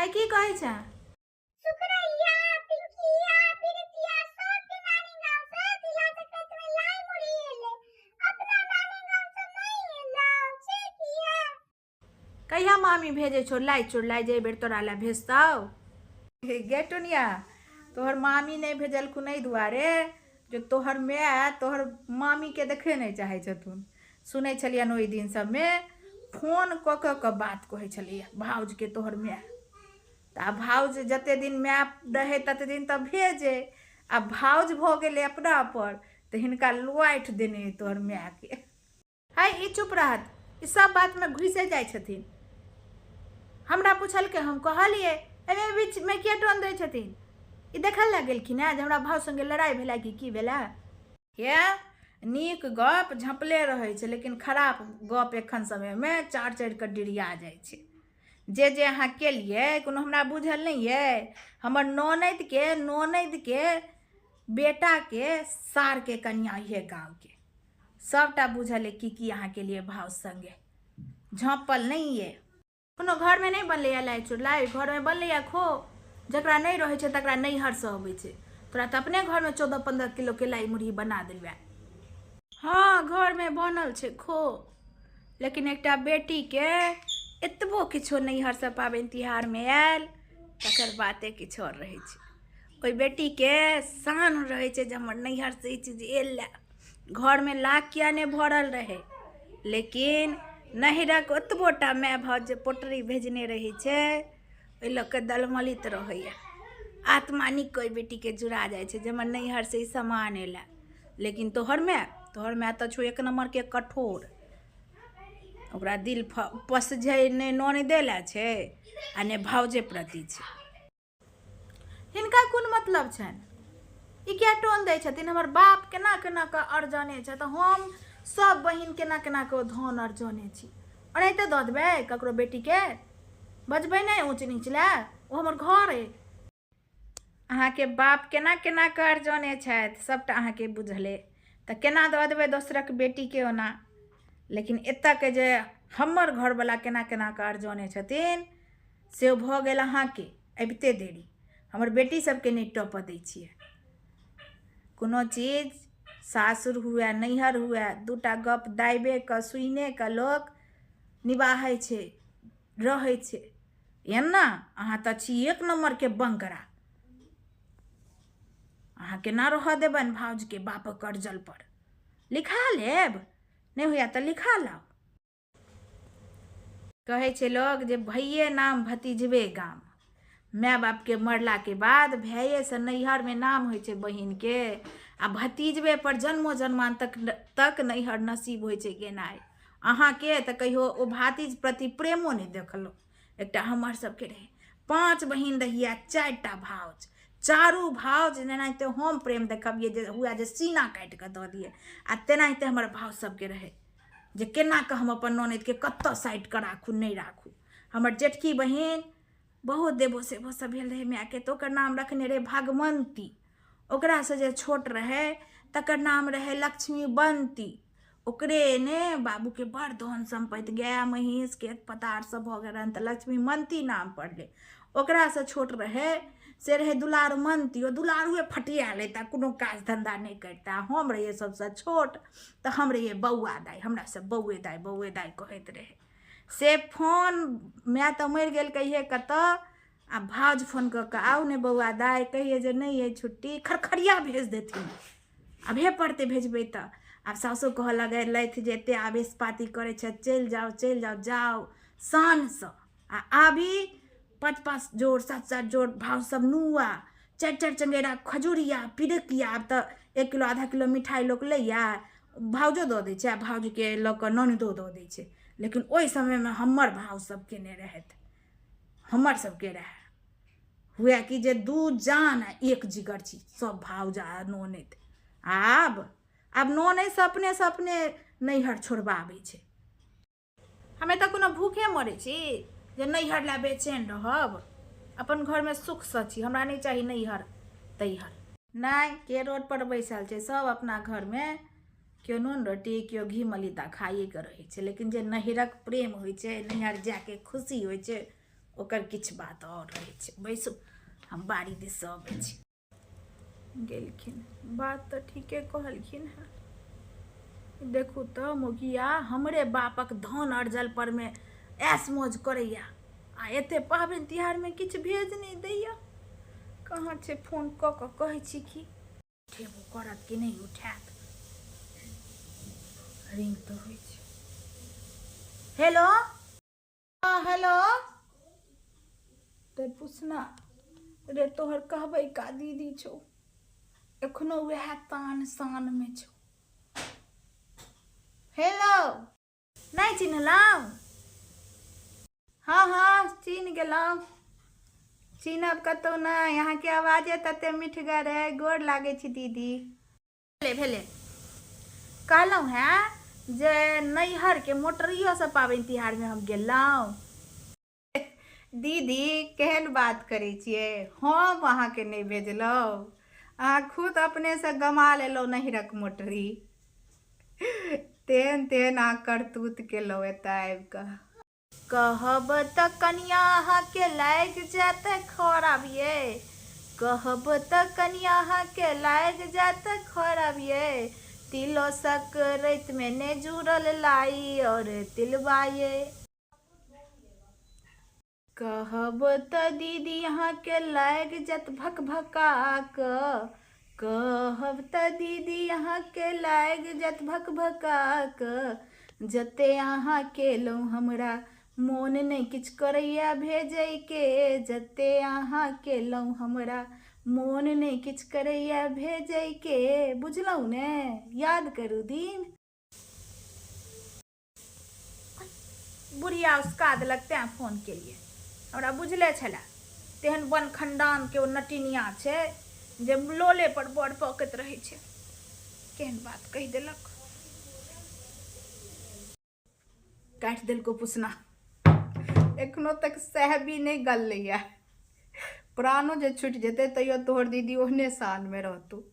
आई की कहै छै? सुकरैया, पिंकिया, पिरतिया सब के नानी गांव से तिला संक्रांति में लाई मुड़ी एले। अपना नानी गांव से नहीं एलो से किया? कहिया मामी भेजे छो लाई चुड़लाई जे बेर तोरा ला भेजतौ? गे टुनिया, तोहर मामी नहीं भेजलखु नहीं दुआरे जो तोहर माय तोहर मामी के देखे नहीं चाहे छथुन। सुनै छलियन ओहि दिन सब में फोन क के बात कहै छलिया भाउज के तोहर माय। आ भाउज जते दिन माय रहे तते दिन तब भेजे, आ भाउज भ गेले अपना पर तो हिनका लुआइठ देने तोहर माय के। हाय ई चुप रहत, ई सब बात में घुसे जाय छथिन। हमरा पूछल के हम कहलिए एमे बीच में किया टोन दै छथिन? ई देखल ला गेलखिन है जे हमरा भाव संगे लड़ाई भेला कि की भेला? ये नीक गप झपले रहे छे लेकिन खराब गप एखन समय में चार चार के डिरिया जाय छे। जे अहाँ केलिए कोनो हमरा बुझल नहीं है। हमर ननद के बेटा के सार के कन्या ये गाँव के सबटा बुझल है की अहाँ के लिए भाव संगे झपल नहीं है। कोनो घर में नहीं बनले लाई चुड़लाई, घर में बनले खो। जकरा नहीं रहे छे तकरा नैहर से अबै छे। तोरा तो अपने घर में 14-15 किलो के लाई मुरही बना दिलवा। हाँ घर में बनल छे खो, लेकिन एकटा बेटी के एतबो किछो नैहर से पाबनि तिहार में आयल तकर बाते किछ और रहे छे। ओई बेटी के शान रहे छे जे हमर नैहर से ई चीज एला। घर में लाख किया ने भरल रहे, लेकिन नहिरक ओतबोटा माय भाव जे पोटरी भेजने रही छे ओइ लऽ के दलमलित रहैया। आत्मा निक कोई बेटी के जुड़ा जाय छे जे हमर नैहर से ई सामान एला। लेकिन तोहर माय तो छो एक नंबर के कठोर। ओकरा दिल पसझै ने नोन देला छे आ ने भावजे प्रति छे। हिनका कोन मतलब छन? ई क्या टोन दै छथिन? हमर बाप केना के अर्जने छे तो हम सब बहिन केना के धन अर्जने छी। ओनाहिते दऽ देबै ककरो बेटी के? बजबै नहीं ऊँच नीच ला, ओ हमर घर है। अहाँ के बाप केना के अर्जने छथि सबटा अहाँ के बुझले, तो केना दऽ देबै दोसरक बेटी के ओना। लेकिन एतऽ के जे हमर घर वाला केना के अर्जने छथिन से भऽ गेल अहाँ के अबिते देरी। हमर बेटी सबके नहीं टपऽ दै छियै। कोनो चीज सासुर हुए नैहर हुए दूटा गप दाइबे के सुने के लोग निभाहै छे रहै छे। एना अहाँ तो छी एक नंबर के बंकरा। अहाँ केना रह देबन भाउज के बाप कर्जल पर? लिखा लेब नहीं हुआ तो लिखा लाओ। कहे छे लोग जे भैये नाम भतीजबे गाम। माय बाप के मरला के बाद भाइये से नैहर में नाम होइ छे बहिन के, आ भतीजबे पर जन्मो जन्मान तक नैहर नसीब होइ छे गेनाय। अहाँ के तो कहियो ओ भातिज प्रति प्रेमो नहीं देखलो। एकटा हमर सबके रहे 5 बहिन रहिया 4टा भाउज। चारू भाउज जेनाहिते हम प्रेम देखबिए जे हुआ जे सीना काट के दऽ दिए, आ तेनाहिते हमर भाउज सबके रहे जे केना के हम अपन ननद के कत्तो साइड के राखू नहीं राखू। हमर जेठकी बहिन बहुत देबो सेबो सब भेल रहे माय के, तो ओकर नाम रखने रहे भागवंती। ओकरा से जे छोट रहे तकर नाम रहे लक्ष्मीवंती। ओकरे ने बाबू के बड़ धन संपत्ति गाय महीस खेत पतार सब भ गेल त लक्ष्मीवंती नाम पड़ले। ओकरा से छोट रहे से रहे दुलारमंती। ओ दुलारुए फटिया लेता, कोनो काज धंधा नहीं करता। हम रहिए सबसे छोट तो हम रहिए बउआ दाई, हमरा से बउए दाई कहत रहे। से फोन माय तो मर गेल कहिए कत, आ भाउज फोन क के आओ ने बउआ दाई, कहिए जे नहीं है छुट्टी, खरखरिया भेज देथिन। अभे पड़ते भेजबे तो आब सासो कह लगे लैथ जे एते आवेश पाती करे छे, चल जाओ जाओ शान से। आ आबी 5-5 जोड़ 7-7 जोड़ भाव सब नुआ 4-4 चंगेरा खजूरिया पिरकिया। अब तो 1 किलो आधा किलो मिठाई लोग लैया भाउजो दऽ दै छे, भाउज के लऽ कऽ ननदो दऽ दै छे। लेकिन ओहि समय में हमर भाव सबके नहीं रहत। हमर सबके रहे हुआ कि जे 2 जान 1 जिगर छी सब भाउज आ ननद। आब ननद से अपने नैहर छोड़बाबै छे। हमें तो कोनो भूखे मरे छी जे नैहर ला बेचैन रहब। अपन घर में सुख से छी, हमरा नहीं चाहिए नैहर तैहर। नहीं के रोड पर बैसल छे सब अपना घर में, क्यों नून रोटी क्यों घी मलिदा खाइए के रहे छे। लेकिन जे नैहरक प्रेम होइ छे, नैहर जाके खुशी होइ छे, ओकर किछु बात और रहै छै। बैसू, हम बाड़ी दिस अबै छी। गेलखिन, बात तऽ ठीके कहलखिन हेँ। देखू तऽ मुखिया हमरे बापक धन अर्जल परमे ऐश मौज करैया, आ एते पाबनि तिहारमे किछु भेज नहि दैया। कहाँ छै, फोन कऽ कऽ कहै छी कि उठेबो करत कि नहि उठायत। रिंग तऽ होइ छै। हेलो, हाँ हेलो। रे पुछना रे, तोहर कहबै का दीदी छौ, एखनो वएह तान शान में छौ। हेलो, नहीं चिन्हलहुँ? हाँ हाँ चिन्ह गेलहुँ। चिन्हब कतौ नहीं, अहाँके आवाजे तते मिठगर है। गोर लागै छी दीदी। भेले भेले कहलहुँ हैं जे नैहरके मोटरियोसँ पाबनि तिहारमे हम गेलहुँ। दीदी केहन बात करै छियै, हम अहाँके नहि भेजलहुँ। अहाँ खुद अपनेसँ गमा लेलहुँ नैहरक मोटरी। तेहन तेहन अहाँ करतूत केलहुँ एतऽ आबि कऽ। कहब तऽ कनिया अहाँके लागि जायत खराब ये, कहब तऽ कनिया अहाँके लागि जायत खराब ये। तिलो संक्रांतिमे ने जुड़ल लाई और तिलबा ये। कहब तऽ दीदी अहाँके लागि जायत भक भका कऽ, कहब तऽ दीदी अहाँके लागि जायत भक भका कऽ। जते अहाँ केलहुँ हमरा मोन नहि किछु करैया भेजैके, जते अहाँ केलहुँ हमरा मोन नहि किछु करैया भेजैके। बुझलहुँ ने, याद करू दिन। बुढ़िया उसका देलक तेँ फोन केलिए, हमरा बुझले छलै तेहन बन खण्डानके ओ नटिनिया छै जे लोले पर बड़ पकैत रहै छै। केहन बात कहि देलक, काटि देलको पुसना। एखनो तक सह भी नहीं गलैया। प्राणो जे छूटि जेतै तैयो तोहर दीदी ओहने शानमे रहतौ।